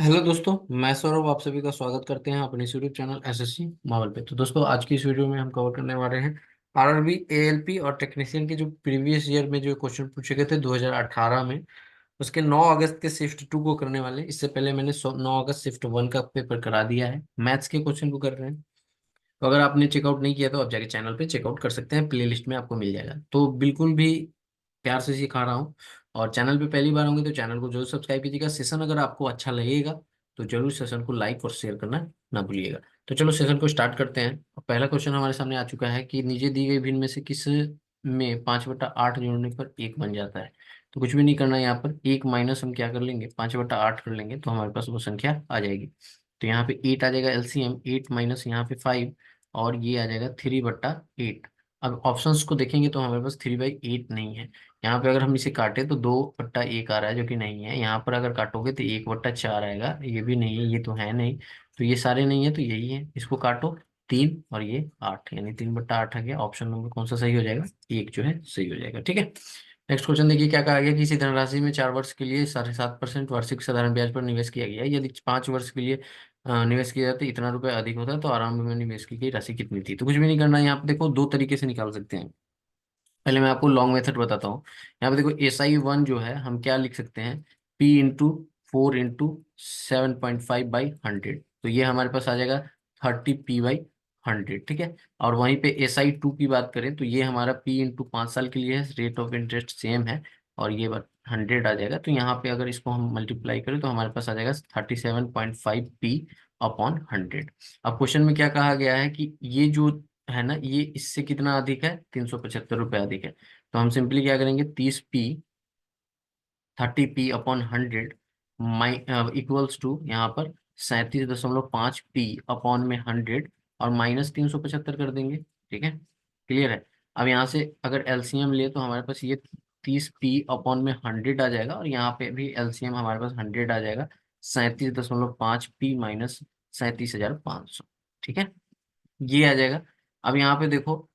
Hello दोस्तों, मैं सौरभ आप सभी का स्वागत करते हैं अपने यूट्यूब चैनल एसएससी मावल पे। तो दोस्तों, आज की इस वीडियो में हम कवर करने वाले हैं आरआरबी एएलपी और टेक्नीशियन के जो प्रीवियस ईयर में जो क्वेश्चन पूछे गए थे 2018 में, उसके 9 अगस्त के शिफ्ट 2 को करने वाले हैं। इससे पहले मैंने 9 अगस्त शिफ्ट 1 का पेपर करा दिया है। मैथ्स के क्वेश्चन को कर रहे हैं। तो अगर आपने चेकआउट नहीं किया तो आप जाके चैनल पे चेकआउट कर सकते हैं, प्ले लिस्ट में आपको मिल जाएगा। तो बिल्कुल भी प्यार से सिखा रहा हूँ। और चैनल पे पहली बार होंगे तो चैनल को जरूर सब्सक्राइब कीजिएगा। सेशन अगर आपको अच्छा लगेगा तो जरूर सेशन को लाइक और शेयर करना ना भूलिएगा। तो चलो सेशन को स्टार्ट करते हैं। और पहला क्वेश्चन हमारे सामने आ चुका है कि नीचे दी गई भिन्न में से किस में 5/8 जोड़ने पर 1 बन जाता है। तो कुछ भी नहीं करना है, यहाँ पर एक माइनस हम क्या कर लेंगे, 5/8 कर लेंगे तो हमारे पास वो संख्या आ जाएगी। तो यहाँ पे 8 आ जाएगा एलसीएम, 8 माइनस यहाँ पे 5, और ये आ जाएगा 3/8। अब ऑप्शंस को देखेंगे तो हमारे पास 3/8 नहीं है। यहाँ पे अगर हम इसे काटे तो 2/1 आ रहा है, जो कि नहीं है। यहाँ पर अगर काटोगे तो 1/4 आएगा, ये भी नहीं है, ये तो है नहीं। तो ये सारे नहीं है, तो यही है। इसको काटो 3 और ये 8, यानी 3/8 आ गया। ऑप्शन नंबर कौन सा सही हो जाएगा, एक जो है सही हो जाएगा। ठीक है, नेक्स्ट क्वेश्चन देखिए क्या कहा गया। किसी धनराशि में 4 वर्ष के लिए 7.5% वार्षिक साधारण ब्याज पर निवेश किया गया है। यदि 5 वर्ष के लिए निवेश किया जाए तो इतना रुपए अधिक होता है, तो आरंभ में निवेश की गई राशि कितनी थी। तो कुछ भी नहीं करना है, यहाँ पे देखो दो तरीके से निकाल सकते हैं। पहले मैं आपको लॉन्ग मेथड बताता हूँ। यहाँ पे देखो SI1 जो है हम क्या लिख सकते हैं, P × 4 × 7.5/100। तो ये हमारे पास आ जाएगा 30P/100। ठीक है। और वहीं पे SI2 की बात करें तो ये हमारा P × 5 साल के लिए है, रेट ऑफ इंटरेस्ट सेम है, और ये 100 आ जाएगा। तो यहाँ पे अगर इसको हम मल्टीप्लाई करें तो हमारे पास आ जाएगा 37.5P/100। अब क्वेश्चन में क्या कहा गया है कि ये जो है ना, ये इससे कितना अधिक है, 375 रुपये अधिक है। तो हम सिंपली क्या करेंगे, 30P, 30P/100 my equals to यहाँ पर 37.5P/100, और माइनस 375 कर देंगे। ठीक है, क्लियर है। अब यहाँ से अगर एलसीएम ले तो हमारे पास ये 30P/100 आ जाएगा, और यहाँ पे भी एलसीएम हमारे पास 100 आ जाएगा। 37.5P minus 37,500। ठीक है, ये आ जाएगा। अब यहाँ पे देखो,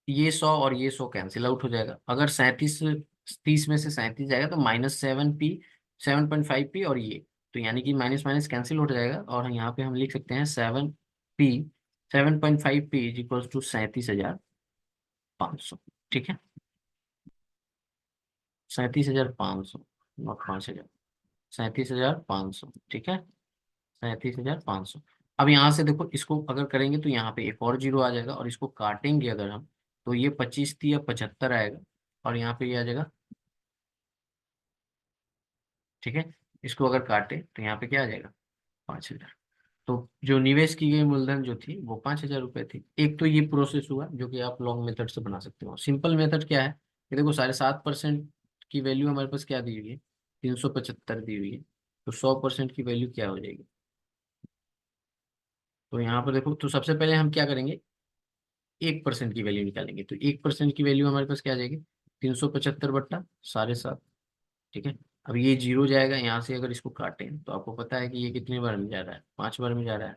ये 100 और ये 100 कैंसिल आउट हो जाएगा। अगर 37, 30 में से 37 जाएगा तो -7P, 7.5P, और ये, तो यानी कि माइनस माइनस कैंसिल हो जाएगा। और यहाँ पे हम लिख सकते हैं 7P, 7.5P is equal to 37,500। ठीक है, 37,500, नॉट 5,000, 37,500। ठीक है, 37,500। अब यहाँ से देखो, इसको अगर करेंगे तो यहाँ पे एक और जीरो आ जाएगा, और इसको काटेंगे अगर हम तो ये 25 या 75 आएगा, और यहाँ पे ये आ जाएगा। ठीक है, इसको अगर काटे तो यहाँ पे क्या आ जाएगा, 5,000। तो जो निवेश की गई मूलधन जो थी वो 5,000 रुपये थी। एक तो ये प्रोसेस हुआ जो कि आप लॉन्ग मेथड से बना सकते हो। सिंपल मेथड क्या है कि देखो 7.5% की वैल्यू हमारे पास क्या दी हुई है, 375 दी हुई है। तो 100% की वैल्यू क्या हो जाएगी। तो यहाँ पर देखो, तो सबसे पहले हम क्या करेंगे, 1% की वैल्यू निकालेंगे। तो 1% की वैल्यू हमारे पास क्या आ जाएगी, 375/7.5। ठीक है, अब ये जीरो जाएगा यहाँ से। अगर इसको काटें तो आपको पता है कि ये कितनी बार में जा रहा है, 5 बार में जा रहा है।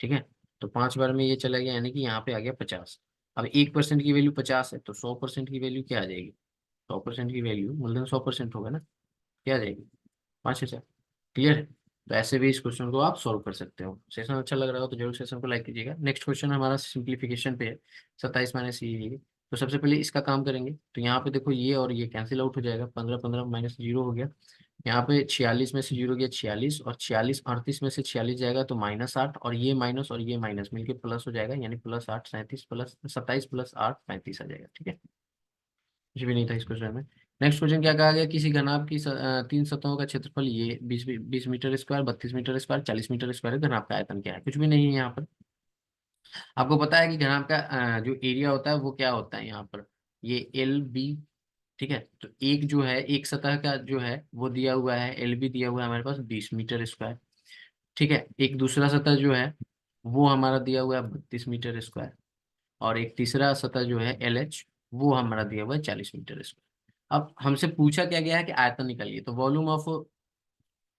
ठीक है, तो 5 बार में ये चला गया, यानी कि यहाँ पे आ गया 50। अब 1% की वैल्यू 50 है, तो 100% की वैल्यू क्या आ जाएगी, 100% की वैल्यू मूलधन 100% होगा ना, क्या आ जाएगी, 5,000। क्लियर है। तो ऐसे भी इस क्वेश्चन को आप सॉल्व कर सकते हो। सेशन अच्छा लग रहा हो तो जरूर सेशन को लाइक कीजिएगा। नेक्स्ट क्वेश्चन हमारा सिंप्लीफिकेशन पे है, 27 - तो सबसे पहले इसका काम करेंगे। तो यहाँ पे देखो, ये और ये कैंसिल आउट हो जाएगा, 15 माइनस जीरो हो गया। यहाँ पे 46 में से जीरो गया 46, और 46, 38 में से 46 जाएगा तो -8, और ये माइनस मिलके प्लस हो जाएगा, यानी +8, 37 प्लस 27 प्लस 8, 35 आ जाएगा। ठीक है, कुछ भी नहीं था इस क्वेश्चन में। नेक्स्ट क्वेश्चन क्या कहा गया, किसी घनाभ की 3 सतहों का क्षेत्रफल ये 20 meter square, 32 meter square, 40 meter square है। घनाभ का आयतन क्या है, कुछ भी नहीं है यहाँ पर। आपको पता है कि घनाभ का जो एरिया होता है वो क्या होता है यहाँ पर, ये LB। ठीक है, तो एक जो है, एक सतह का जो है वो दिया हुआ है, LB दिया हुआ है हमारे पास 20 मीटर स्क्वायर। ठीक है, एक दूसरा सतह जो है वो हमारा दिया हुआ है 32 मीटर स्क्वायर, और एक तीसरा सतह जो है LH, वो हमारा दिया हुआ है 40 मीटर स्क्वायर। अब हमसे पूछा क्या गया है कि आयतन निकालिए। तो वॉल्यूम ऑफ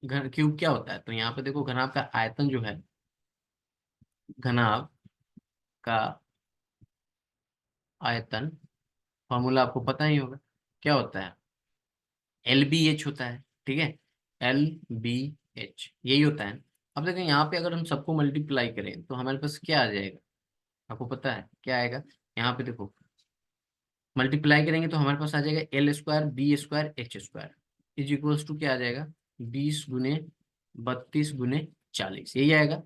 घन क्यूब क्या होता है, तो यहाँ पे देखो घनाभ का आयतन जो है, घनाभ का आयतन फॉर्मूला आपको पता ही होगा, क्या होता है, LBH होता है। ठीक है, LBH एच, यही होता है। अब देखें यहाँ पे अगर हम सबको मल्टीप्लाई करें तो हमारे पास क्या आ जाएगा, आपको पता है क्या आएगा? यहाँ पे देखो, मल्टीप्लाई करेंगे तो हमारे पास आ जाएगा L square B square H square is equals to क्या आ जाएगा, 20 गुने 32 गुने 40, यही आएगा।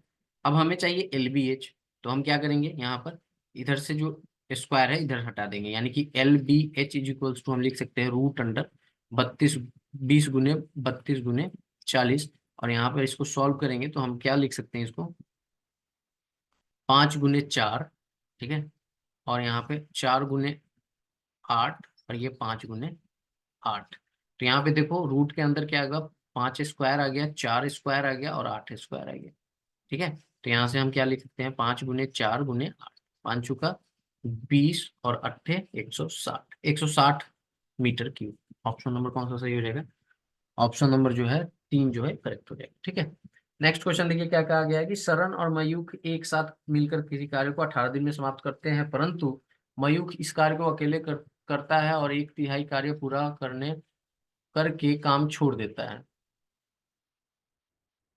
अब हमें चाहिए एल बी एच, तो हम क्या करेंगे, यहाँ पर इधर से जो स्क्वायर है इधर हटा देंगे, यानी कि L B H is equals to हम लिख सकते हैं रूट अंडर 32, 20 गुने 32 गुने 40। और यहाँ पर इसको सॉल्व करेंगे तो हम क्या लिख सकते हैं इसको, 5 गुने 4, ठीक है, और यहाँ पे 4 गुने 8, और ये 5 गुने 8। तो यहाँ पे देखो रूट के अंदर क्या आएगा, 5 स्क्वायर आ गया, 4 स्क्वायर आ गया और 8 स्क्वायर आ गया, ठीक है। तो यहाँ से हम क्या लिख सकते हैं, 5 गुने 4 गुने 8, 5 चुका 20 और 8 160, 160 मीटर क्यूब। ऑप्शन नंबर कौन सा सही हो जाएगा, ऑप्शन नंबर जो है 3 जो है करेक्ट हो जाएगा, ठीक है। नेक्स्ट क्वेश्चन देखिए क्या कहा गया है कि सरन और मयूख एक साथ मिलकर किसी कार्य को 18 दिन में समाप्त करते हैं, परंतु मयूख इस कार्य को अकेले करता है और 1/3 कार्य पूरा करने करके काम छोड़ देता है।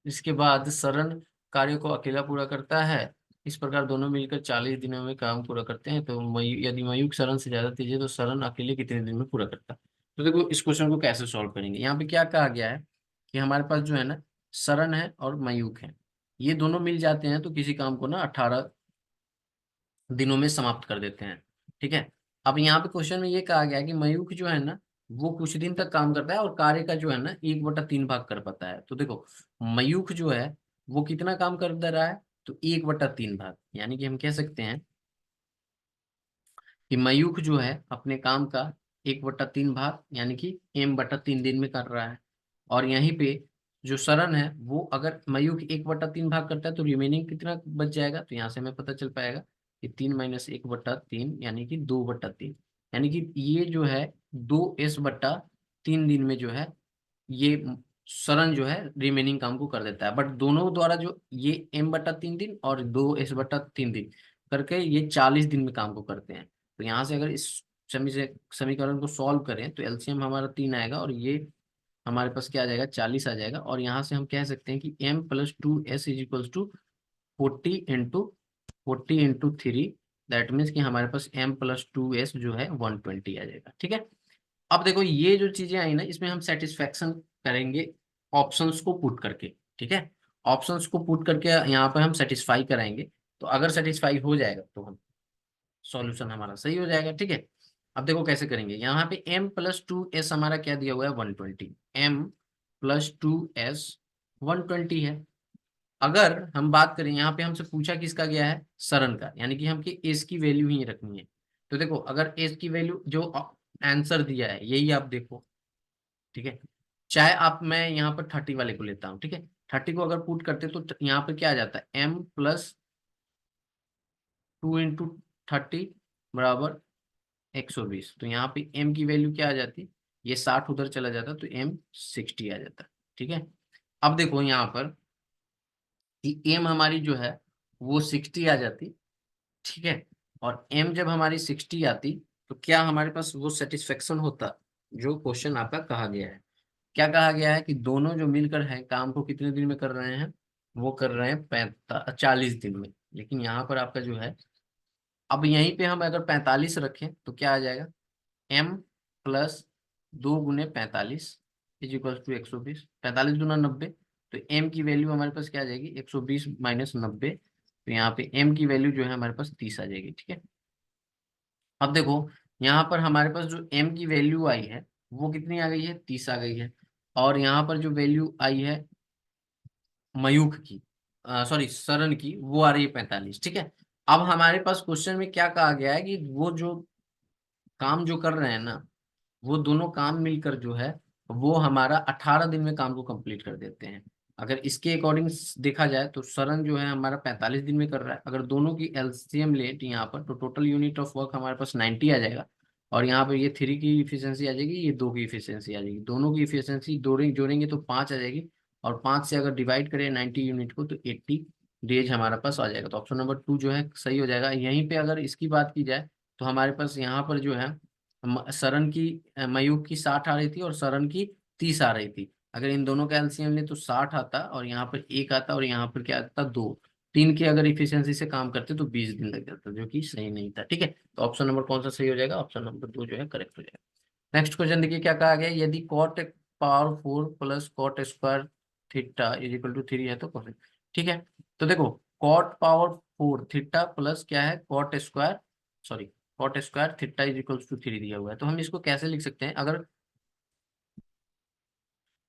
इसके बाद सरन कार्य को अकेला पूरा करता है, इस प्रकार दोनों मिलकर 40 दिनों में काम पूरा करते हैं। तो यदि मयूख सरन से ज्यादा तेज है तो सरन अकेले कितने दिन में पूरा करता है? तो देखो इस क्वेश्चन को कैसे सॉल्व करेंगे, यहाँ पे क्या कहा गया है कि हमारे पास जो है ना सरन है और मयूख है, ये दोनों मिल जाते हैं तो किसी काम को ना 18 दिनों में समाप्त कर देते हैं, ठीक है। अब यहाँ पे क्वेश्चन में ये कहा गया है कि मयूख जो है ना वो कुछ दिन तक काम करता है और कार्य का जो है ना 1/3 भाग कर पाता है। तो देखो मयूख जो है वो कितना काम कर दे रहा है, तो 1/3 भाग, यानी कि हम कह सकते हैं कि मयूख जो है अपने काम का 1/3 भाग यानी कि m/3 दिन में कर रहा है। और यहीं पे जो सरन है वो अगर मयूख 1/3 भाग करता है तो रिमेनिंग कितना बच जाएगा, तो यहाँ से हमें पता चल पाएगा कि 3 - 1/3 यानी कि 2/3, यानी कि ये जो है 2s/3 दिन में जो है ये सरन जो है रिमेनिंग काम को कर देता है। बट दोनों द्वारा जो ये m/3 दिन और 2s/3 दिन करके ये 40 दिन में काम को करते हैं। तो यहाँ से अगर इस समीकरण को सॉल्व करें तो एलसीएम हमारा 3 आएगा और ये हमारे पास क्या आ जाएगा, 40 आ जाएगा। और यहाँ से हम कह सकते हैं कि m+2s is equals to 40 into 3, that means कि हमारे पास m+2s जो है 120 आ जाएगा, ठीक है। अब देखो ये जो चीजें आई ना इसमें हम सेटिस्फेक्शन करेंगे ऑप्शंस को पुट करके, ठीक है। ऑप्शंस को पुट करके यहाँ पर हम सेटिस्फाई कराएंगे, तो अगर सेटिस्फाई हो जाएगा तो हम सॉल्यूशन हमारा सही हो जाएगा, ठीक है। अब देखो कैसे करेंगे, यहाँ पे m+2s हमारा क्या दिया हुआ है, 120, m+2s 120 है। अगर हम बात करें यहाँ पे हमसे पूछा किसका गया है, सरन का, यानी कि हमके एस की वैल्यू ही रखनी है। तो देखो अगर एस की वैल्यू जो आंसर दिया है यही आप देखो, ठीक है। चाहे आप, मैं यहाँ पर 30 वाले को लेता हूँ, ठीक है। 30 को अगर पुट करते तो यहाँ पर क्या आ जाता है, m+2 × 30 बराबर 120। तो यहाँ पे m की वैल्यू क्या आ जाती, ये 60 उधर चला जाता तो m 60 आ जाता, ठीक है। अब देखो यहाँ पर कि m हमारी जो है वो 60 आ जाती, ठीक है। और m जब हमारी 60 आती तो क्या हमारे पास वो सेटिस्फेक्शन होता जो क्वेश्चन आपका कहा गया है। क्या कहा गया है कि दोनों जो मिलकर है काम को कितने दिन में कर रहे हैं, वो कर रहे हैं 40 दिन में। लेकिन यहाँ पर आपका जो है, अब यहीं पे हम अगर 45 रखें तो क्या आ जाएगा, m+2 × 45 इज इक्वल टू 120, 45 × 90। तो m की वैल्यू हमारे पास क्या आ जाएगी, 120 - 90। तो यहाँ पे m की वैल्यू जो है हमारे पास 30 आ जाएगी, ठीक है। अब देखो यहाँ पर हमारे पास जो m की वैल्यू आई है वो कितनी आ गई है, 30 आ गई है। और यहाँ पर जो वैल्यू आई है मयूख की, सॉरी सरन की, वो आ रही है 45, ठीक है। अब हमारे पास क्वेश्चन में क्या कहा गया है कि वो जो काम जो कर रहे हैं ना वो दोनों काम मिलकर जो है वो हमारा 18 दिन में काम को कंप्लीट कर देते हैं। अगर इसके अकॉर्डिंग देखा जाए तो सरन जो है हमारा 45 दिन में कर रहा है। अगर दोनों की एलसीएम ले तो यहाँ पर तो टोटल यूनिट ऑफ वर्क हमारे पास 90 आ जाएगा। और यहाँ पर ये 3 की इफिशियंसी आ जाएगी, ये 2 की इफिशियंसी आ जाएगी, दोनों की इफिशियंसी जोड़ेंगे तो 5 आ जाएगी। और 5 से अगर डिवाइड करें 90 यूनिट को तो 80 डेज हमारे पास आ जाएगा। तो ऑप्शन नंबर 2 जो है सही हो जाएगा। यहीं पे अगर इसकी बात की जाए तो हमारे पास यहाँ पर जो है सरन की मयूख की 60 आ रही थी और सरन की 30 आ रही थी। अगर इन दोनों का एलसीएम ले तो 60 आता, और यहाँ पर 1 आता, और यहाँ पर क्या आता, 2। 3 की अगर इफिशियंसी से काम करते तो 20 दिन लग जाता, जो कि सही नहीं था। ठीक है, तो ऑप्शन नंबर कौन सा सही हो जाएगा, ऑप्शन नंबर 2 जो है करेक्ट हो जाएगा। नेक्स्ट क्वेश्चन देखिए क्या कहा गया है, यदि cot power 4 plus cot square theta is equal to 3 है तो कौन। ठीक है, तो देखो कॉट पावर 4 थीटा प्लस क्या है cot square, sorry cot square theta is equal to 3 दिया हुआ है। तो हम इसको कैसे लिख सकते हैं, अगर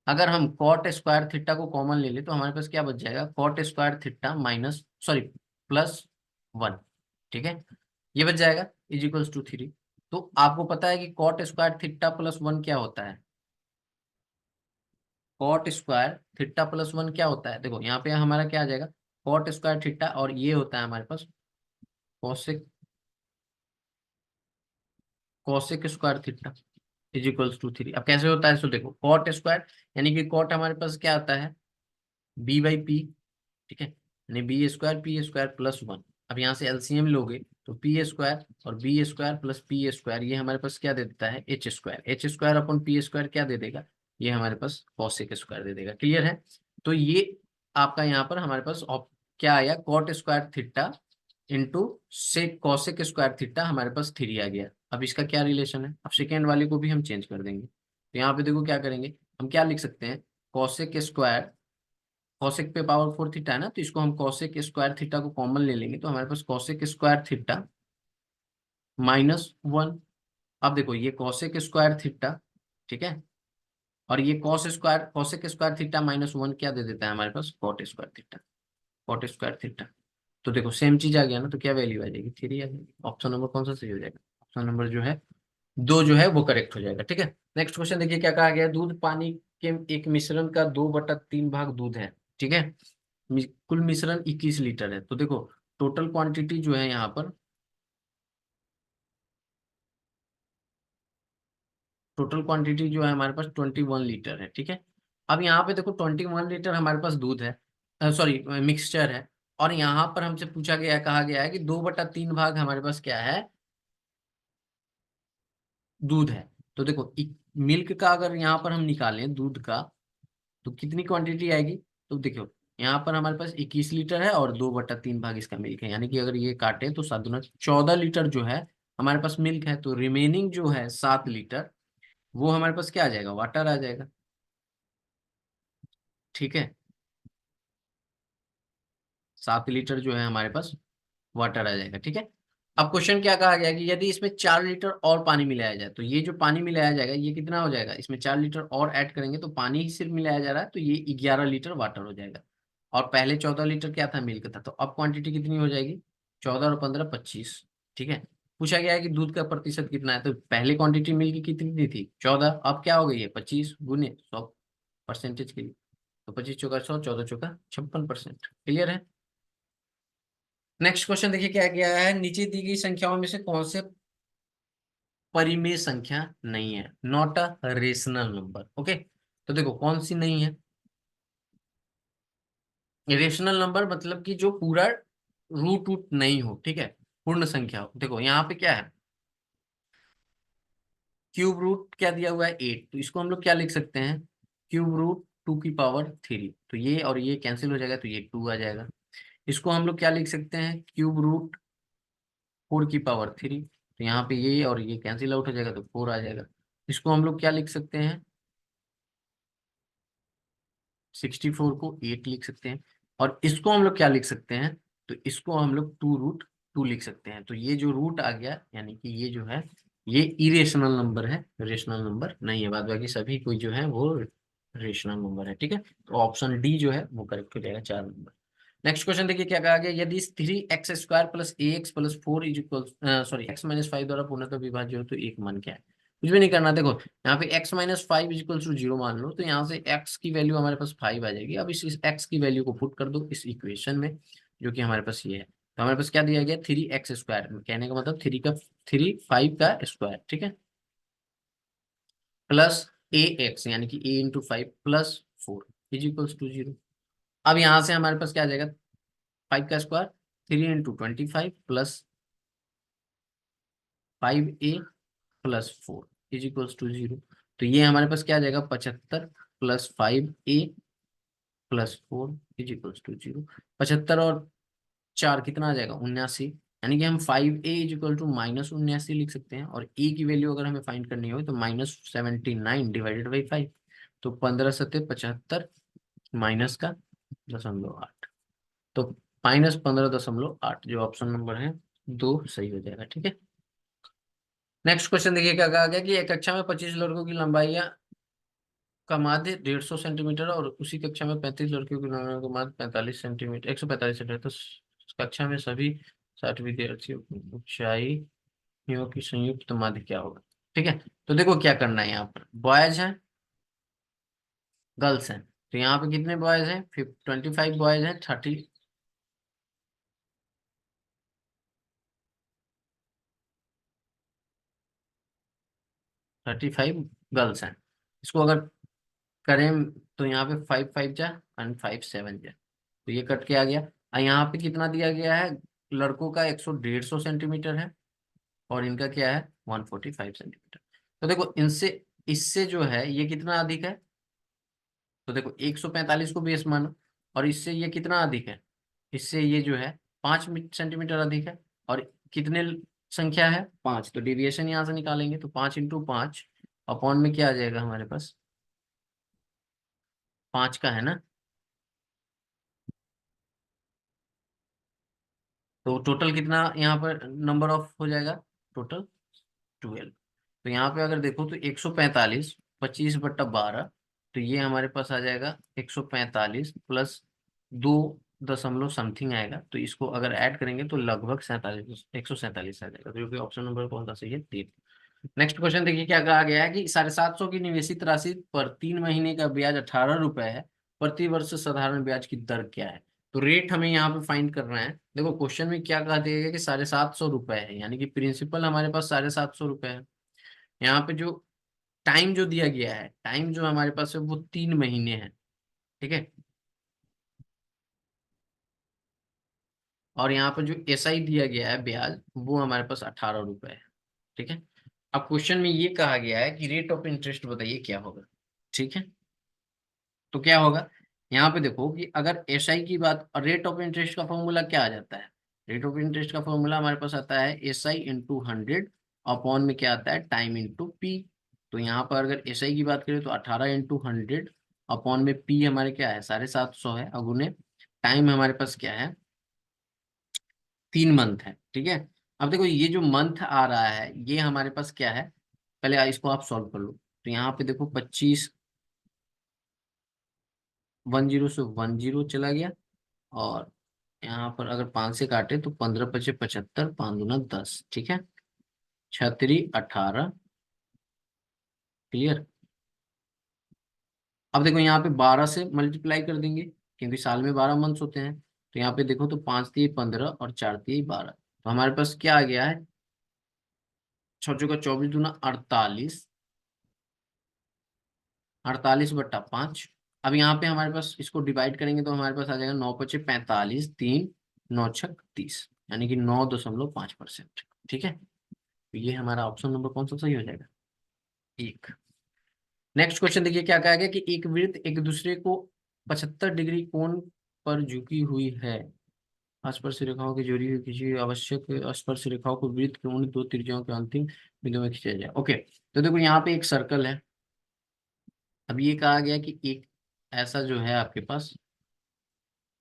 अगर हम कॉट स्क्वायर थीटा को कॉमन ले ले तो हमारे पास क्या बच जाएगा, cot square theta minus sorry plus 1। ठीक है, ये बच जाएगा इज इक्वल्स टू 3। तो आपको पता है कि कॉट स्क्वायर थीटा प्लस 1 क्या होता है, कॉट स्क्वायर थीटा प्लस 1 क्या होता है, देखो यहाँ पे हमारा क्या आ जाएगा, कॉट स्क्वायर थीटा, और ये होता है हमारे पास cosec, cosec square theta is equals to 3। अब कैसे होता है, सो देखो कॉट स्क्वायर यानी कि कॉट हमारे पास क्या आता है, बी बाई पी। ठीक है, यानी B square P square plus 1। अब यहाँ से एलसीएम लोगे तो पी स्क्वायर और B square plus P square, ये हमारे पास क्या दे देता है, एच स्क्वायर। एच स्क्वायर अपन पी स्क्वायर क्या दे देगा, ये हमारे पास कॉसेक स्क्वायर दे देगा। क्लियर है, तो ये आपका यहाँ पर हमारे पास क्या आया, कॉट स्क्वायर थीटा इंटू से कॉसेक स्क्वायर थीटा हमारे पास 3 आ गया। अब इसका क्या रिलेशन है, अब सेकेंड वाले को भी हम चेंज कर देंगे। तो यहाँ पे देखो क्या करेंगे, हम क्या लिख सकते हैं, कॉसेक स्क्वायर, कॉसेक पे पावर 4 थीटा है ना, तो इसको हम कॉसेक स्क्वायर थीटा को कॉमन ले लेंगे तो हमारे पास कॉसेक स्क्वायर थीटा -1। अब देखो ये कॉसेक स्क्वायर थीटा, ठीक है, और ये cos square cosec square theta -1 क्या दे देता है हमारे पास, cot square theta, cot square theta. तो देखो सेम चीज आ गया ना, तो क्या वैल्यू आ जाएगी, 3 आ जाएगी। ऑप्शन नंबर कौन सा सही हो जाएगा, ऑप्शन नंबर जो है 2 जो है वो करेक्ट हो जाएगा। ठीक है, नेक्स्ट क्वेश्चन देखिए क्या कहा गया है, दूध पानी के एक मिश्रण का 2/3 भाग दूध है। ठीक है, कुल मिश्रण 21 लीटर है। तो देखो टोटल क्वांटिटी जो है यहाँ पर, टोटल क्वांटिटी जो है हमारे पास 21 लीटर है। ठीक है, अब यहाँ पे देखो 21 लीटर हमारे पास दूध है, सॉरी मिक्सचर है, और यहाँ पर हमसे पूछा गया, कहा गया है कि 2/3 भाग हमारे पास क्या है, दूध है। तो देखो मिल्क का अगर यहाँ पर हम निकालें दूध का, तो कितनी क्वांटिटी आएगी, तो देखो यहाँ पर हमारे पास 21 लीटर है और 2/3 भाग इसका मिल्क है, यानी कि अगर ये काटे तो 7 दूना 14 लीटर जो है हमारे पास मिल्क है। तो रिमेनिंग जो है 7 लीटर, वो हमारे पास क्या आ जाएगा, वाटर आ जाएगा। ठीक है, 7 लीटर जो है हमारे पास वाटर आ जाएगा। ठीक है, अब क्वेश्चन क्या कहा गया कि यदि इसमें 4 लीटर और पानी मिलाया जाए, तो ये जो पानी मिलाया जाएगा ये कितना हो जाएगा, इसमें 4 लीटर और ऐड करेंगे तो पानी ही सिर्फ मिलाया जा रहा है, तो ये 11 लीटर वाटर हो जाएगा। और पहले 14 लीटर क्या था, मिल्क था। तो अब क्वांटिटी कितनी हो जाएगी, 14 और 15 25। ठीक है, पूछा गया है कि दूध का प्रतिशत कितना है, तो पहले क्वांटिटी मिल्क की कितनी थी, 14, अब क्या हो गई है 25 गुने 100 परसेंटेज के लिए। तो 25 × 100, 14 × 56%। क्लियर है, नेक्स्ट क्वेश्चन देखिए क्या गया है, नीचे दी गई संख्याओं में से कौन से परिमेय संख्या नहीं है, not a rational number. Okay, तो देखो कौन सी नहीं है, रेशनल नंबर मतलब कि जो पूरा रूट रूट नहीं हो। ठीक है, पूर्ण संख्या हो। देखो यहाँ पे क्या है, क्यूब रूट क्या दिया हुआ है 8, तो इसको हम लोग क्या लिख सकते हैं, क्यूब रूट 2 की पावर 3। तो ये और ये कैंसिल हो जाएगा, तो ये 2 आ जाएगा। इसको हम लोग क्या लिख सकते हैं, क्यूब रूट 4 की पावर 3। तो यहाँ पे ये और ये कैंसिल आउट हो जाएगा, तो 4 आ जाएगा। इसको हम लोग क्या लिख सकते हैं, 64 को 8 लिख सकते हैं। और इसको हम लोग क्या लिख सकते हैं, तो इसको हम लोग 2√2 लिख सकते हैं। तो ये जो रूट आ गया, यानी कि ये जो है ये इरेशनल नंबर है, रेशनल नंबर नहीं है। बाद बाकी सभी कोई जो है वो रेशनल नंबर है। ठीक है, तो ऑप्शन डी जो है वो करेक्ट हो जाएगा, 4 नंबर। नेक्स्ट क्वेश्चन देखिए क्या कहा गया, यदि 3x² plus ax plus 4 is equal, sorry x-5 द्वारा पूर्णतः विभाज्य हो तो एक मान क्या है। कुछ भी नहीं करना, देखो यहाँ पे x-5 इज इक्वल टू 0 मान लो, तो यहाँ से x की वैल्यू हमारे पास 5 आ जाएगी। अब इस x की वैल्यू को पुट कर दो इस इक्वेशन में, जो कि हमारे पास ये है। तो हमारे पास क्या दिया गया, 3x², कहने का मतलब 5 का स्क्वायर। ठीक है, प्लस ax यानी कि a × 5 plus 4 is equals to 0। अब यहाँ से हमारे पास क्या आ जाएगा, 5 का square 3 × 25 plus 5a plus 4 is equals to 0। तो ये हमारे पास क्या आ जाएगा, 75 plus 5a plus 4 is equals to 0। 75 और 4 कितना आ जाएगा, 79। यानी कि हम 5a is equal to minus 79 लिख सकते हैं, और a की वैल्यू अगर हमें फाइंड करनी हो तो -79 डिवाइडेड बाई 5। तो 15×7 = 75 माइनस का 0.8, तो -15.8, जो ऑप्शन नंबर है 2 सही हो जाएगा। ठीक है, नेक्स्ट क्वेश्चन देखिए क्या कहा गया कि एक कक्षा में 25 लड़कों की लंबाई का माध्य 150 सेंटीमीटर और उसी कक्षा में 35 लड़कियों की लंबाई का माध्य 45 सेंटीमीटर, 145 सेंटीमीटर। तो कक्षा में सभी 60 विद्यार्थियों की ऊंचाइयों की संयुक्त माध्य क्या होगा। ठीक है, तो देखो क्या करना है, यहाँ पर बॉयज हैं, गर्ल्स हैं। तो यहाँ पे कितने बॉयज हैं, 25 बॉयज हैं, 35 गर्ल्स हैं। इसको अगर करें तो यहाँ पे 5×5 एंड 5×7 तो ये कट के आ गया। और यहाँ पे कितना दिया गया है, लड़कों का 150 सेंटीमीटर है और इनका क्या है 145 सेंटीमीटर। तो देखो इनसे इससे जो है ये कितना अधिक है, तो देखो 145 को बेस मानो, और इससे ये कितना अधिक है, इससे ये जो है 5 सेंटीमीटर अधिक है। और कितने संख्या है 5, तो डेविएशन यहाँ से निकालेंगे तो 5×5 अपॉन में क्या आ जाएगा हमारे पास, 5 का है ना। तो टोटल कितना यहाँ पर नंबर ऑफ हो जाएगा, टोटल 12। तो यहाँ पे अगर देखो तो 145 25/12, तो ये हमारे पास आ जाएगा 145 प्लस 2 दशमलव समथिंग आएगा। तो इसको अगर ऐड करेंगे तो लगभग 47, 147 आ जाएगा। तो जो कि ऑप्शन नंबर कौन सा सही है, 3। नेक्स्ट क्वेश्चन देखिए क्या कहा गया है कि 750 की निवेशित राशि पर 3 महीने का ब्याज 18 रुपए है, प्रति वर्ष साधारण ब्याज की दर क्या है। तो रेट हमें यहाँ पे फाइंड करना है। देखो क्वेश्चन में क्या कहा दिया गया कि 750 रुपए है, यानी कि प्रिंसिपल हमारे पास 750 रुपए है। यहाँ पे जो टाइम जो दिया गया है, टाइम जो हमारे पास है वो 3 महीने है। ठीक है, और यहाँ पर जो एसआई दिया गया है ब्याज, वो हमारे पास 18 रुपए है। ठीक है, अब क्वेश्चन में ये कहा गया है कि रेट ऑफ इंटरेस्ट बताइए क्या होगा। ठीक है, तो क्या होगा, यहाँ पे देखो कि अगर एसआई की बात, रेट ऑफ इंटरेस्ट का फॉर्मूला क्या आ जाता है, रेट ऑफ इंटरेस्ट का फॉर्मूला हमारे पास आता है SI × 100 अपॉन में क्या आता है, टाइम इंटू पी। तो यहाँ पर अगर एसआई की बात करें तो 18 × 100 अपॉन में पी हमारे क्या है 750 है, अगुने टाइम हमारे पास क्या है 3 मंथ है। ठीक है, अब देखो ये जो मंथ आ रहा है ये हमारे पास क्या है, पहले इसको आप सॉल्व कर लो। तो यहाँ पे देखो 25, 10 से 10 चला गया, और यहाँ पर अगर 5 से काटे तो 15×5 = 75, 5×2 = 10। ठीक है, 6×3 = 18। क्लियर। अब देखो यहाँ पे 12 से मल्टीप्लाई कर देंगे, क्योंकि साल में 12 मंथ्स होते हैं। तो यहाँ पे देखो तो 5×3 = 15 और 4×3 = 12। तो हमारे पास क्या आ गया है, 6×4 = 24, 2×48, 48/5। अब यहाँ पे हमारे पास इसको डिवाइड करेंगे तो हमारे पास आ जाएगा 9×5 = 45, 3×9 = 36, यानी कि 9.5%। ठीक है, तो ये हमारा ऑप्शन नंबर कौन सा सही हो जाएगा, 1। नेक्स्ट क्वेश्चन देखिए क्या कहा गया कि एक वृत्त एक दूसरे को 75 डिग्री कोण पर झुकी हुई है, स्पर्श रेखाओं की जोड़ी हुई किसी आवश्यक स्पर्श रेखाओं को वृत्त के उन 2 त्रिज्याओं के अंतिम बिंदु में खींचा जाए। ओके, तो देखो यहाँ पे एक सर्कल है। अब ये कहा गया कि एक ऐसा जो है आपके पास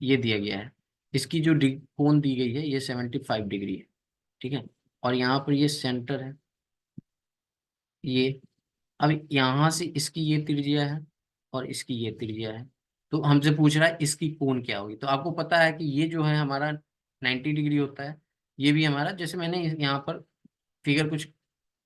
ये दिया गया है, इसकी जो कोण दी गई है ये 75 डिग्री है। ठीक है, और यहाँ पर ये सेंटर है ये। अब यहाँ से इसकी ये त्रिज्या है और इसकी ये त्रिज्या है, तो हमसे पूछ रहा है इसकी कोण क्या होगी। तो आपको पता है कि ये जो है हमारा 90 डिग्री होता है, ये भी हमारा, जैसे मैंने यहाँ पर फिगर कुछ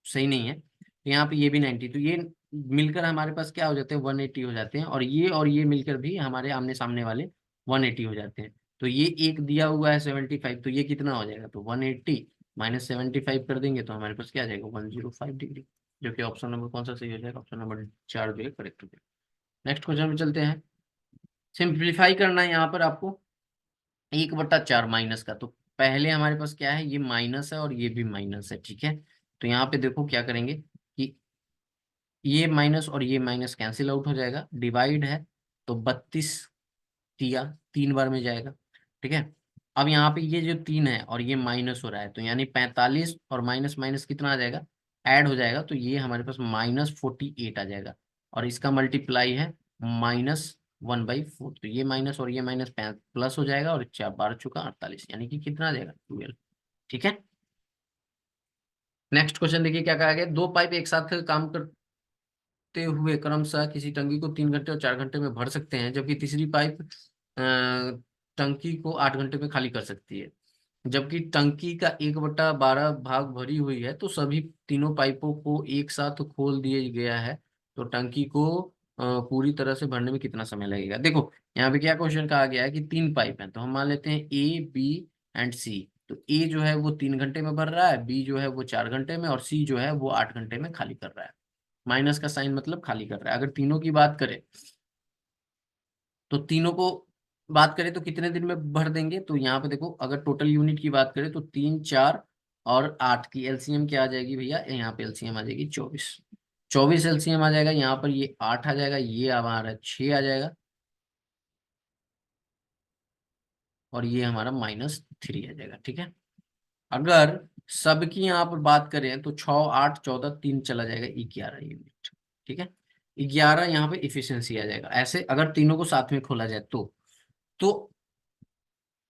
सही नहीं है, तो यहाँ पे ये भी 90, तो ये मिलकर हमारे पास क्या हो जाते हैं 180 हो जाते हैं, और ये मिलकर भी हमारे आमने सामने वाले 180 हो जाते हैं। तो ये एक दिया हुआ है 75, तो ये कितना हो जाएगा, तो 180 -75 कर देंगे तो हमारे पास क्या आ जाएगा 105 डिग्री, जो कि ऑप्शन नंबर कौन सा सही हो जाएगा, ऑप्शन नंबर 4 जो है करेक्ट हो जाएगा। नेक्स्ट क्वेश्चन में चलते हैं। सिंप्लीफाई करना है यहाँ पर आपको 1/4 माइनस का। तो पहले हमारे पास क्या है, ये माइनस है और ये भी माइनस है। ठीक है, तो यहाँ पे देखो क्या करेंगे कि ये माइनस और ये माइनस कैंसिल आउट हो जाएगा, डिवाइड है तो 32 दिया, 3 बार में जाएगा। ठीक है, अब यहाँ पे ये जो 3 है और ये माइनस हो रहा है, तो यानी 45 और माइनस माइनस कितना आ जाएगा, ऐड हो जाएगा, तो ये हमारे पास -48 आ जाएगा। और इसका मल्टीप्लाई है -1/4, तो ये माइनस और ये माइनस प्लस हो जाएगा, और 4 12 चुका 48, यानी कि कितना आ जाएगा 12। ठीक है, नेक्स्ट क्वेश्चन देखिए क्या कहा गया। दो पाइप एक साथ काम करते हुए क्रमशः किसी टंकी को 3 घंटे और 4 घंटे में भर सकते हैं, जबकि तीसरी पाइप टंकी को 8 घंटे में खाली कर सकती है। जबकि टंकी का 1/12 भाग भरी हुई है, तो सभी तीनों पाइपों को एक साथ खोल दिया गया है, तो टंकी को पूरी तरह से भरने में कितना समय लगेगा। देखो यहाँ पे क्या क्वेश्चन कहा गया है कि 3 पाइप हैं, तो हम मान लेते हैं ए बी एंड सी। तो ए जो है वो 3 घंटे में भर रहा है, बी जो है वो 4 घंटे में, और सी जो है वो 8 घंटे में खाली कर रहा है। माइनस का साइन मतलब खाली कर रहा है। अगर तीनों की बात करें तो तीनों को बात करें तो कितने दिन में भर देंगे, तो यहाँ पे देखो अगर टोटल यूनिट की बात करें तो 3 4 और 8 की एलसीएम क्या आ जाएगी भैया, यहाँ पे एलसीएम आ जाएगी 24। 24 एलसीएम आ जाएगा, यहाँ पर ये 8 आ जाएगा, ये हमारा 6 आ जाएगा, और ये हमारा -3 आ जाएगा। ठीक है, अगर सबकी यहाँ पर बात करें तो 6 8 14 3 चला जाएगा 11 यूनिट। ठीक है, 11 यहाँ पे इफिशियंसी आ जाएगा। ऐसे अगर तीनों को साथ में खोला जाए तो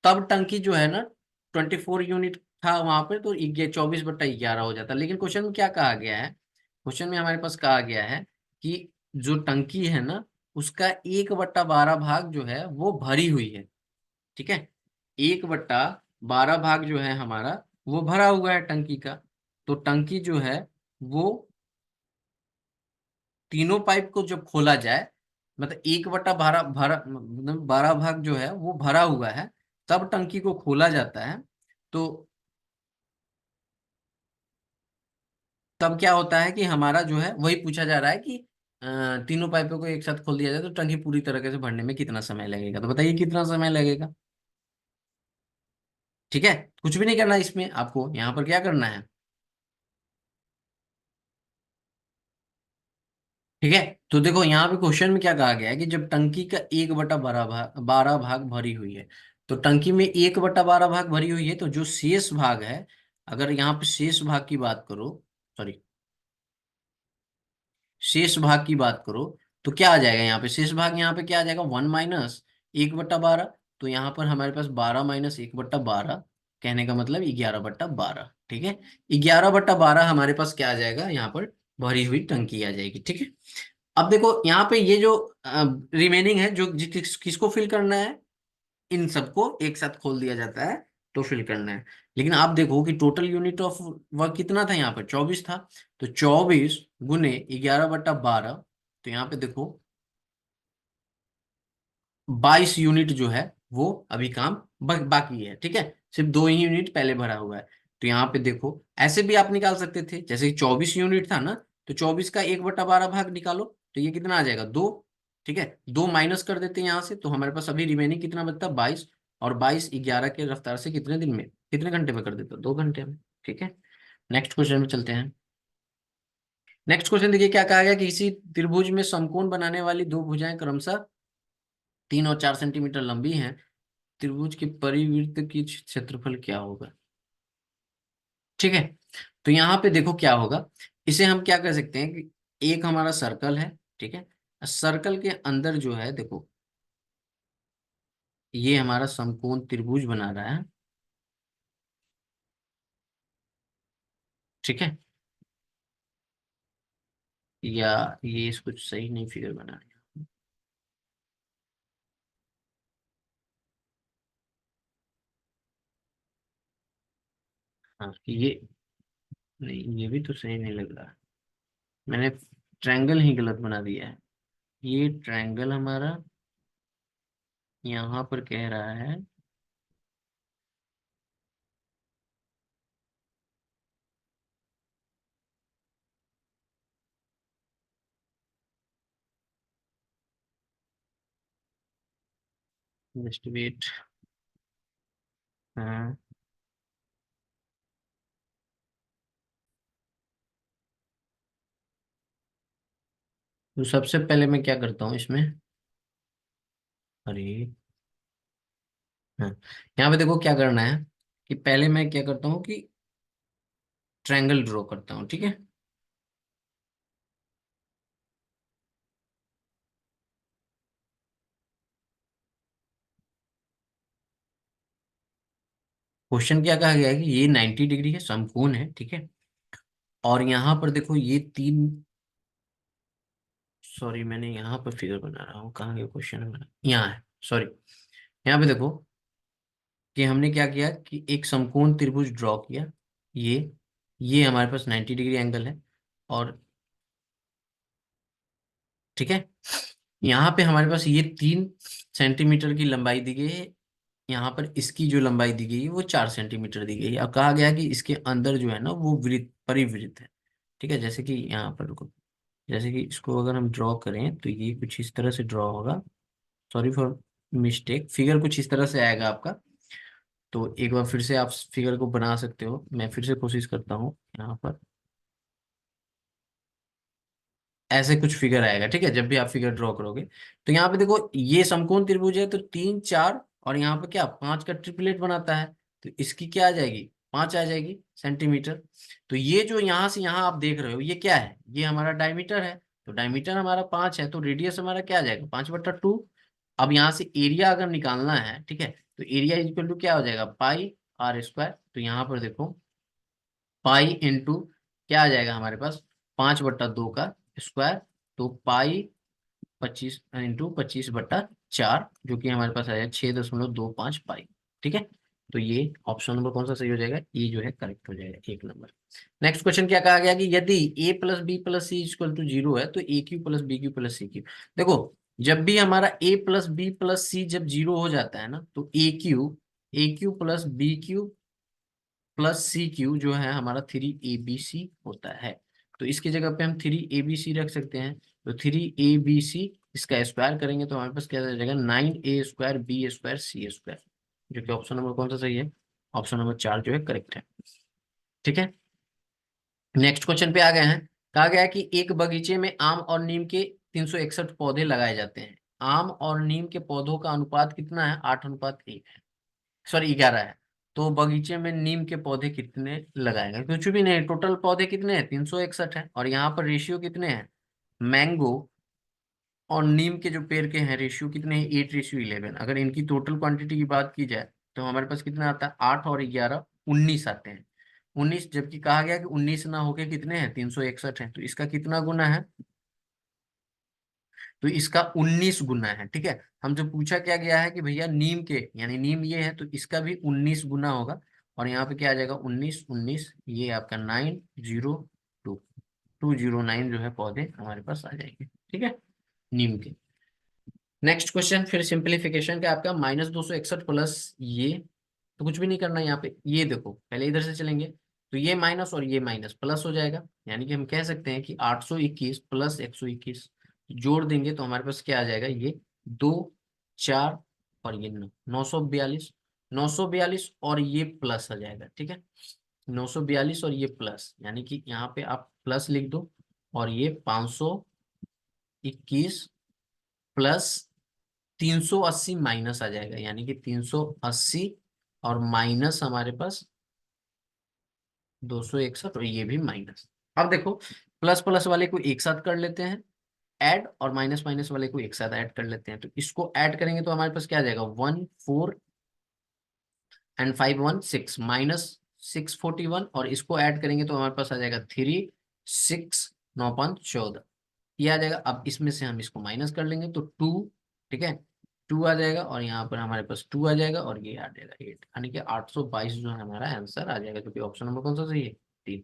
तब टंकी जो है ना 24 यूनिट था वहां पे, तो 24/11 हो जाता। लेकिन क्वेश्चन में क्या कहा गया है, क्वेश्चन में हमारे पास कहा गया है कि जो टंकी है ना उसका 1/12 भाग जो है वो भरी हुई है। ठीक है, 1/12 भाग जो है हमारा वो भरा हुआ है टंकी का। तो टंकी जो है वो तीनों पाइप को जब खोला जाए, मतलब 1/12 भरा, मतलब 12 भाग जो है वो भरा हुआ है, तब टंकी को खोला जाता है। तो तब क्या होता है कि हमारा जो है वही पूछा जा रहा है कि तीनों पाइपों को एक साथ खोल दिया जाए तो टंकी पूरी तरीके से भरने में कितना समय लगेगा। तो बताइए कितना समय लगेगा। ठीक है, कुछ भी नहीं करना है इसमें, आपको यहाँ पर क्या करना है। ठीक है, तो देखो यहाँ पे क्वेश्चन में क्या कहा गया है कि जब टंकी का 1/12 भाग भरी हुई है, तो टंकी में 1/12 भाग भरी हुई है, तो जो शेष भाग है, अगर यहाँ पे शेष भाग की बात करो, सॉरी, शेष भाग की बात करो, तो क्या आ जाएगा यहाँ पे, शेष भाग यहाँ पे क्या आ जाएगा, 1 - 1/12। तो यहाँ पर हमारे पास 12 - 1/12, कहने का मतलब 11/12। ठीक है, 11/12 हमारे पास क्या आ जाएगा, यहाँ पर भरी हुई टंकी आ जाएगी। ठीक है, अब देखो यहाँ पे ये जो रिमेनिंग है, जो किसको फिल करना है, इन सबको एक साथ खोल दिया जाता है तो फिल करना है। लेकिन आप देखो कि टोटल यूनिट ऑफ वर्क कितना था, यहाँ पर 24 था। तो 24 × 11/12, तो यहाँ पे देखो 22 यूनिट जो है वो अभी काम बाकी है। ठीक है, सिर्फ 2 ही यूनिट पहले भरा हुआ है। तो यहाँ पे देखो ऐसे भी आप निकाल सकते थे, जैसे कि 24 यूनिट था ना, तो 24 का 1/12 भाग निकालो, तो ये कितना आ जाएगा, 2। ठीक है, 2 माइनस कर देते हैं यहाँ से, तो हमारे पास अभी रिमेनिंग कितना बचता है, 22। और 22 11 के रफ्तार से कितने दिन में, कितने घंटे में कर देते हो, 2 घंटे में। ठीक है, नेक्स्ट क्वेश्चन में चलते हैं। नेक्स्ट क्वेश्चन देखिए क्या कहा गया कि किसी त्रिभुज में समकोण बनाने वाली दो भुजाएं क्रमशः 3 और 4 सेंटीमीटर लंबी हैं। त्रिभुज के परिवृत्त की क्षेत्रफल क्या होगा। ठीक है, तो यहाँ पे देखो क्या होगा, इसे हम क्या कर सकते हैं कि एक हमारा सर्कल है। ठीक है, सर्कल के अंदर जो है देखो, ये हमारा समकोण त्रिभुज बना रहा है। ठीक है, या ये इसको सही नहीं फिगर बना रहा है। हाँ ये, नहीं ये भी तो सही नहीं लग रहा, मैंने ट्रायंगल ही गलत बना दिया है। ये ट्रायंगल हमारा यहाँ पर कह रहा है, जस्ट वेट। हाँ, तो सबसे पहले मैं क्या करता हूँ इसमें, अरे हाँ, यहाँ पे देखो क्या करना है कि पहले मैं क्या करता हूँ कि ट्रायंगल ड्रॉ करता हूँ, ठीक है। क्वेश्चन क्या कहा गया है कि ये 90 डिग्री है, समकोण है, ठीक है। और यहाँ पर देखो ये तीन, सॉरी मैंने यहाँ पर फिगर बना रहा हूँ, कहाँ गया क्वेश्चन, बना यहाँ है, सॉरी। यहाँ पे देखो कि हमने क्या किया कि एक समकोण त्रिभुज ड्रॉ किया। ये हमारे पास 90 डिग्री एंगल है, और ठीक है, यहाँ पे हमारे पास ये 3 सेंटीमीटर की लंबाई दी गई है। यहाँ पर इसकी जो लंबाई दी गई है वो 4 सेंटीमीटर दी गई है। अब कहा गया है कि इसके अंदर जो है ना वो वृत्त, परिवृत्त है, ठीक है। जैसे कि यहाँ पर रुको, जैसे कि इसको अगर हम ड्रॉ करें तो ये कुछ इस तरह से ड्रॉ होगा, सॉरी फॉर मिस्टेक, फिगर कुछ इस तरह से आएगा आपका। तो एक बार फिर से आप फिगर को बना सकते हो, मैं फिर से कोशिश करता हूँ यहाँ पर। ऐसे कुछ फिगर आएगा, ठीक है, जब भी आप फिगर ड्रॉ करोगे। तो यहाँ पे देखो ये समकोण त्रिभुज है, तो 3 4 और यहाँ पे क्या 5 का ट्रिपलेट बनाता है। तो इसकी क्या आ जाएगी, 5 आ जाएगी सेंटीमीटर। तो ये जो यहाँ से यहाँ आप देख रहे हो ये क्या है, ये हमारा डायमीटर है। तो डायमीटर हमारा 5 है, तो रेडियस हमारा क्या आ जाएगा, 5/2। अब यहाँ से एरिया अगर निकालना है, ठीक है, तो एरिया इक्वल टू क्या हो जाएगा, पाई r²। तो यहाँ पर देखो पाई इंटू क्या आ जाएगा हमारे पास, 5/2 का स्क्वायर। तो पाई 25 इंटू 25/4, जो कि हमारे पास आएगा 6.25 पाई, ठीक है। तो ये ऑप्शन नंबर कौन सा सही हो जाएगा, ये जो है करेक्ट हो जाएगा, 1 नंबर। नेक्स्ट क्वेश्चन क्या कहा गया कि यदि a+b+c = 0 है तो aq+bq+cq। देखो जब भी हमारा a+b+c जब 0 हो जाता है ना, तो aq+bq+c जो है हमारा 3abc होता है। तो इसकी जगह पे हम 3abc रख सकते हैं। तो 3abc इसका स्क्वायर करेंगे तो हमारे पास क्या आ जाएगा, 9a² b² c², जो कि ऑप्शन नंबर कौन सा सही है, ऑप्शन नंबर 4 जो है करेक्ट है, ठीक है। नेक्स्ट क्वेश्चन पे आ गए हैं। कहा गया है कि एक बगीचे में आम और नीम के 361 पौधे लगाए जाते हैं। आम और नीम के पौधों का अनुपात कितना है, 8:1 है, सॉरी 11 है। तो बगीचे में नीम के पौधे कितने लगाएंगे, कुछ भी नहीं, टोटल पौधे कितने हैं, 361 है। और यहाँ पर रेशियो कितने हैं, मैंगो और नीम के जो पेड़ के हैं रेशियो कितने हैं, 8:11। अगर इनकी टोटल क्वांटिटी की बात की जाए तो हमारे पास कितना आता है, 8 और 11 19 आते हैं। 19, जबकि कहा गया कि 19 ना होके कितने हैं, 361 है। तो इसका कितना गुना है, तो इसका 19 गुना है, ठीक है। हम जो पूछा क्या गया है कि भैया नीम के, यानी नीम ये है तो इसका भी 19 गुना होगा। और यहाँ पे क्या आ जाएगा, 19 19, ये आपका 902 जो है पौधे हमारे पास आ जाएंगे, ठीक है, नीम के। नेक्स्ट क्वेश्चन फिर सिंप्लीफिकेशन का आपका, -261 प्लस ये, तो कुछ भी नहीं करना है यहाँ पे, ये देखो पहले इधर से चलेंगे। तो ये माइनस और ये माइनस प्लस हो जाएगा, यानी कि हम कह सकते हैं कि 821 प्लस 121 जोड़ देंगे तो हमारे पास क्या आ जाएगा, ये 2 4 और ये 942, 942 और ये प्लस आ जाएगा, ठीक है। 942 और ये प्लस, यानी कि यहाँ पे आप प्लस लिख दो। और ये 521 प्लस 380 माइनस आ जाएगा, यानी कि 380 और माइनस हमारे पास 261 और ये भी माइनस। अब देखो प्लस प्लस वाले को एक साथ कर लेते हैं ऐड, और माइनस माइनस वाले को एक साथ ऐड कर लेते हैं। तो इसको ऐड करेंगे तो हमारे पास क्या आ जाएगा, 1 4 एंड 5 1 6 -641, और इसको ऐड करेंगे तो हमारे पास आ जाएगा 3 6 9 5 14, ये आ जाएगा। अब इसमें से हम इसको माइनस कर लेंगे तो 2, ठीक है, 2 आ जाएगा, और यहाँ पर हमारे पास 2 आ जाएगा, और ये आ जाएगा 8, यानी कि 822 जो है हमारा आंसर आ जाएगा, क्योंकि ऑप्शन नंबर कौन सा सही है, 3।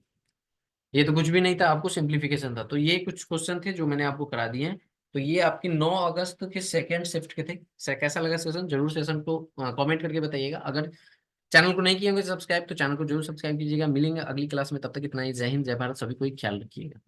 ये तो कुछ भी नहीं था, आपको सिंप्लीफिकेशन था। तो ये कुछ क्वेश्चन थे जो मैंने आपको करा दिए हैं। तो ये आपकी 9 अगस्त के सेकेंड शिफ्ट के थे। कैसा लगा सेशन, जरूर सेशन को कमेंट करके बताइएगा। अगर चैनल को नहीं किए होंगे सब्सक्राइब तो चैनल को जरूर सब्सक्राइब कीजिएगा। मिलेंगे अगली क्लास में, तब तक इतना ही। जय हिंद, जय भारत, सभी को ख्याल रखिएगा।